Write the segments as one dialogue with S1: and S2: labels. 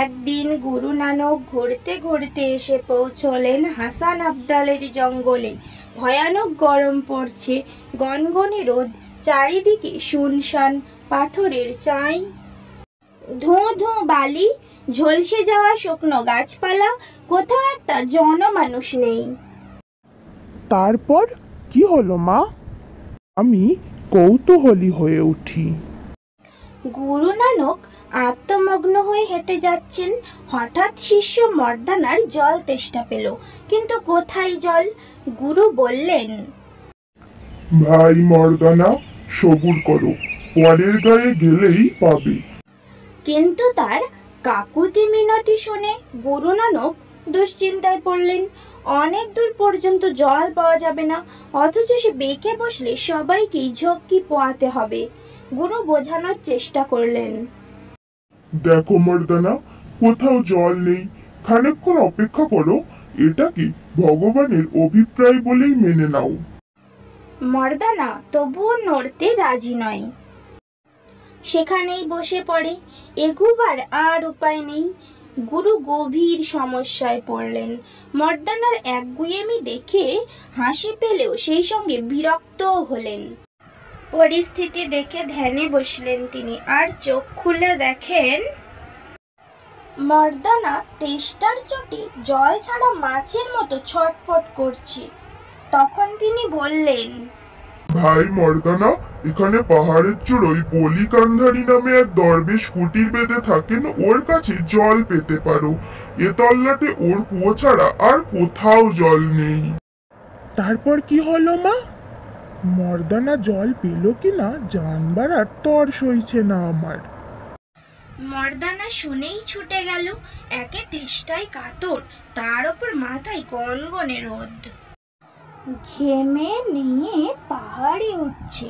S1: একদিন গুরু নানক ঘুরতে ঘুরতে এসে পৌঁছলেন হাসান আবদালের জঙ্গলে। ভয়ানক গরম পড়ছে, গনগনে রোদ, চারিদিকে শুনশান পাথরের চাই, ধোঁ ধোঁ বালি, ঝলসে যাওয়া শুকনো গাছপালা, কোথাও একটা জনমানুষ নেই।
S2: তারপর কি হলো মা? আমি কৌতূহলী হয়ে উঠি।
S1: গুরু নানক আত্মমগ্ন হয়ে হেঁটে যাচ্ছেন। হঠাৎ শিষ্য মর্দানার জল তেষ্টা পেল, কিন্তু কোথায় জল? গুরু বললেন,
S2: ভাই মর্দানা, সবুর করো, পরের গায়ে গেলেই পাবে।
S1: কিন্তু তার কাকুতি মিনতি শুনে গুরু নানক দুশ্চিন্তায় পড়লেন। অনেক দূর পর্যন্ত জল পাওয়া যাবে না, অথচ সে বেঁকে বসলে সবাইকেই ঝক্কি পোয়াতে হবে। গুরু বোঝানোর চেষ্টা করলেন,
S2: দেখো মর্দানা, কোথাও জল নেই, খানিকক্ষণ অপেক্ষা করো, এটাকে ভগবানের অভিপ্রায় বলেই মেনে নাও।
S1: মর্দানা তবুও নড়তে রাজি নয়। সেখানেই বসে পড়ে। এগুবার আর উপায় নেই। গুরু গভীর সমস্যায় পড়লেন। মর্দানার একগুঁয়েমি দেখে হাসি পেলেও সেই সঙ্গে বিরক্তও হলেন। পরিস্থিতি দেখে ধ্যানে বসলেন তিনি, আর চোখ খুলে দেখেন মর্দানা তেষ্টার চোটে জল ছাড়া মাছের মতো ছটফট করছে। তখন তিনি বললেন,
S2: ভাই মর্দানা, এখানে পাহাড়ের চূড়োয় বলি কান্ধারি নামে এক দরবেশ কুটির বেঁধে থাকেন, ওর কাছে জল পেতে পারো। এ তল্লাটে ওর কুয়ো ছাড়া আর কোথাও জল নেই। তারপর কি হলো মা? মর্দানা জল পেল কিনা জানবার আর তর সইছে না আমার।
S1: মর্দানা শুনেই ছুটে গেল। একে তেষ্টায় কাতর, তার ওপর মাথায় গনগনে রোদ, ঘেমে নিয়ে পাহাড়ে উঠছে।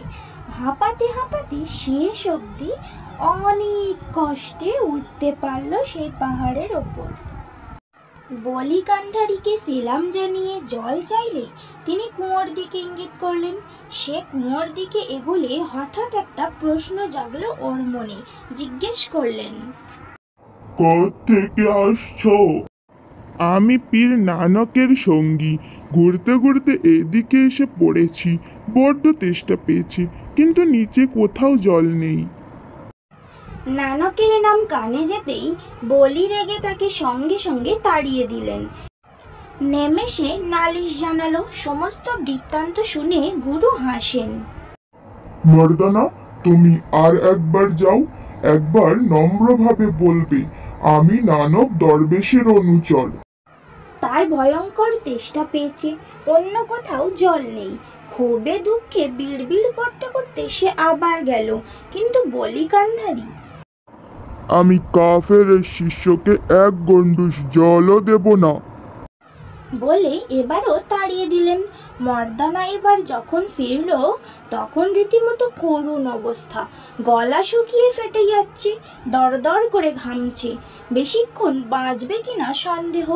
S1: হাঁপাতে হাঁপাতে শেষ অবধি অনেক কষ্টে উঠতে পারল সেই পাহাড়ের ওপর। বলি কান্ধারীকে সেলাম জানিয়ে জল চাইলে তিনি কুয়োর দিকে ইঙ্গিত করলেন। সে কুয়োর দিকে এগোলে হঠাৎ একটা প্রশ্ন জাগলো ওর মনে। জিজ্ঞেস করলেন,
S2: কোত্থেকে আসছো? আমি পীর নানকের সঙ্গী, ঘুরতে ঘুরতে এদিকে এসে পড়েছি। বড্ড তেষ্টা পেয়েছে, কিন্তু নিচে কোথাও জল নেই।
S1: নানকের নাম কানে যেতেই বলি রেগে তাকে সঙ্গে সঙ্গে তাড়িয়ে দিলেন। নেমে সে নালিশ জানালো। সমস্ত বৃত্তান্ত শুনে গুরু হাসেন।
S2: মর্দানা, তুমি আর একবার যাও, একবার নম্রভাবে বলবে আমি নানক দরবেশের অনুচর।
S1: তার ভয়ঙ্কর তেষ্টা পেয়েছে, অন্য কোথাও জল নেই। ক্ষোভে দুঃখে বিড়বিড় করতে করতে সে আবার গেল। কিন্তু বলি কান্ধারী,
S2: আমি কাফেরের শিষ্যকে এক গন্ডুস জলও দেব না,
S1: বলে এবারও তাড়িয়ে দিলেন। মর্দানা এবার যখন ফিরল, তখন রীতিমতো করুণ অবস্থা। গলা শুকিয়ে ফেটে যাচ্ছে, দরদর করে ঘামছে। বেশিক্ষণ বাঁচবে কিনা সন্দেহ।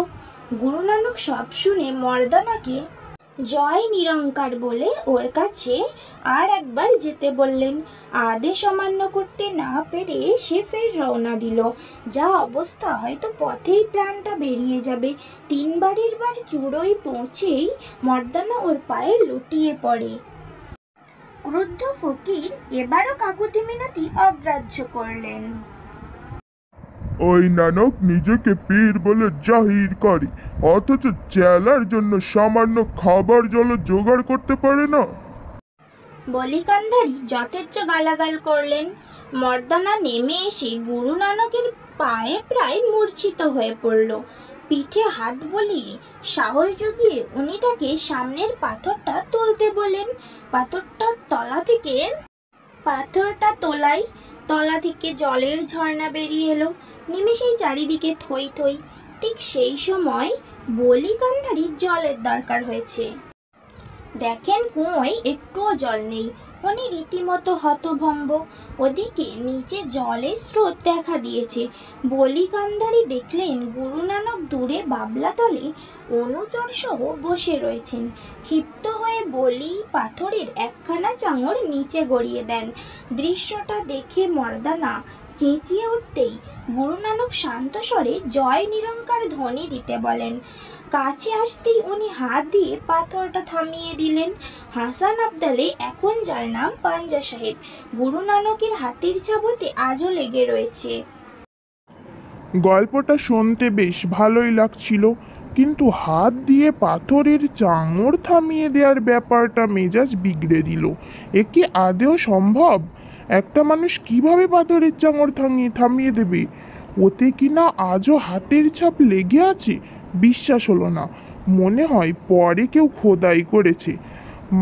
S1: গুরু নানক সব শুনে মর্দানাকে জয় নিরঙ্কার বলে ওর কাছে আর একবার যেতে বললেন। আদেশ অমান্য করতে না পেরে সে ফের রওনা দিল। যা অবস্থা, হয়তো পথেই প্রাণটা বেরিয়ে যাবে। 3 বাড়ির বার চূড়োয় পৌঁছেই মর্দানা ওর পায়ে লুটিয়ে পড়ে। ক্রুদ্ধ ফকির এবারও কাকুতি মিনতি অগ্রাহ্য করলেন।
S2: ওই নানক নিজেকে পীর বলে জাহির করে, অথচ চেলার জন্য সামান্য খাবার জল জোগাড় করতে পারে না।
S1: বলি কান্ধারী যথেচ্ছ গালাগাল করলেন। মর্দানা নেমে এসে গুরু নানকের পায়ে প্রায় মূর্ছিত হয়ে পড়ল। পিঠে হাত বুলিয়ে সাহস জুগিয়ে উনি তাকে সামনের পাথরটা তুলতে বলেন। পাথরটা তোলাই তলা থেকে জলের ঝর্ণা বেরিয়ে এলো। নিমেষেই চারিদিকে থই থই। ঠিক সেই সময় বলি কান্ধারীর জলের দরকার হয়েছে। দেখেন কুয়োয় একটুও জল নেই। উনি রীতিমতো হতভম্ব। ওদিকে নিচে জলের স্রোত দেখা দিয়েছে। বলি কান্ধারী দেখলেন গুরু নানক দূরে বাবলা তলে অনুচর সহ বসে রয়েছেন। ক্ষিপ্ত হয়ে বলি পাথরের একখানা চাঙড় নিচে গড়িয়ে দেন। দৃশ্যটা দেখে মর্দানা চেঁচিয়ে উঠতেই গুরু নানক শান্ত স্বরে জয় নিরঙ্কার ধ্বনি দিতে বলেন। কাছে আসতেই উনি হাত দিয়ে পাথরটা থামিয়ে দিলেন। হাসান আবদালে, এখন যার নাম পাঞ্জা সাহেব, গুরু নানকের হাতের চাবুতে আজও লেগে রয়েছে।
S3: গল্পটা শুনতে বেশ ভালোই লাগছিল, কিন্তু হাত দিয়ে পাথরের চাঙড় থামিয়ে দেওয়ার ব্যাপারটা মেজাজ বিগড়ে দিল। এ কি আদেও সম্ভব? একটা মানুষ কিভাবে পাথরের চাঙড় থামিয়ে দেবে? ওতে কিনা আজও হাতের ছাপ লেগে আছে। বিশ্বাস হলো না। মনে হয় পরে কেউ খোদাই করেছে।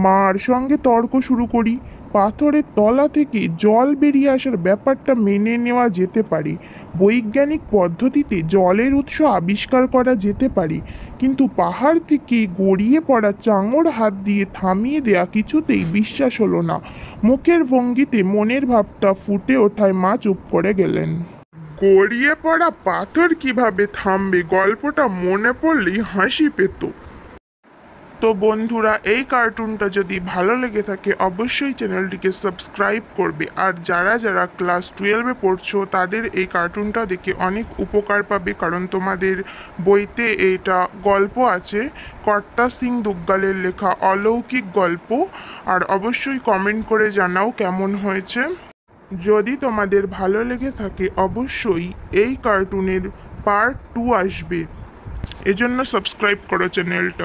S3: মার সঙ্গে তর্ক শুরু করি। পাথরের তলা থেকে জল বেরিয়ে আসার ব্যাপারটা মেনে নেওয়া যেতে পারে, বৈজ্ঞানিক পদ্ধতিতে জলের উৎস আবিষ্কার করা যেতে পারে, কিন্তু পাহাড় থেকে গড়িয়ে পড়া চাঙড় হাত দিয়ে থামিয়ে দেয়া কিছুতেই বিশ্বাস হলো না। মুখের ভঙ্গিতে মনের ভাবটা ফুটে ওঠায় মা চুপ করে গেলেন। গড়িয়ে পড়া পাথর কিভাবে থামবে, গল্পটা মনে পড়লেই হাসি পেত। তো বন্ধুরা, এই কার্টুনটা যদি ভালো লেগে থাকে অবশ্যই চ্যানেলটিকে সাবস্ক্রাইব করবে। আর যারা যারা ক্লাস 12-এ পড়ছো তাদের এই কার্টুনটা দেখে অনেক উপকার পাবে, কারণ তোমাদের বইতে এটা গল্প আছে, কর্তা সিং দুগ্গালের লেখা অলৌকিক গল্প। আর অবশ্যই কমেন্ট করে জানাও কেমন হয়েছে। যদি তোমাদের ভালো লেগে থাকে অবশ্যই এই কার্টুনের পার্ট 2 আসবে, এজন্য সাবস্ক্রাইব করো চ্যানেলটা।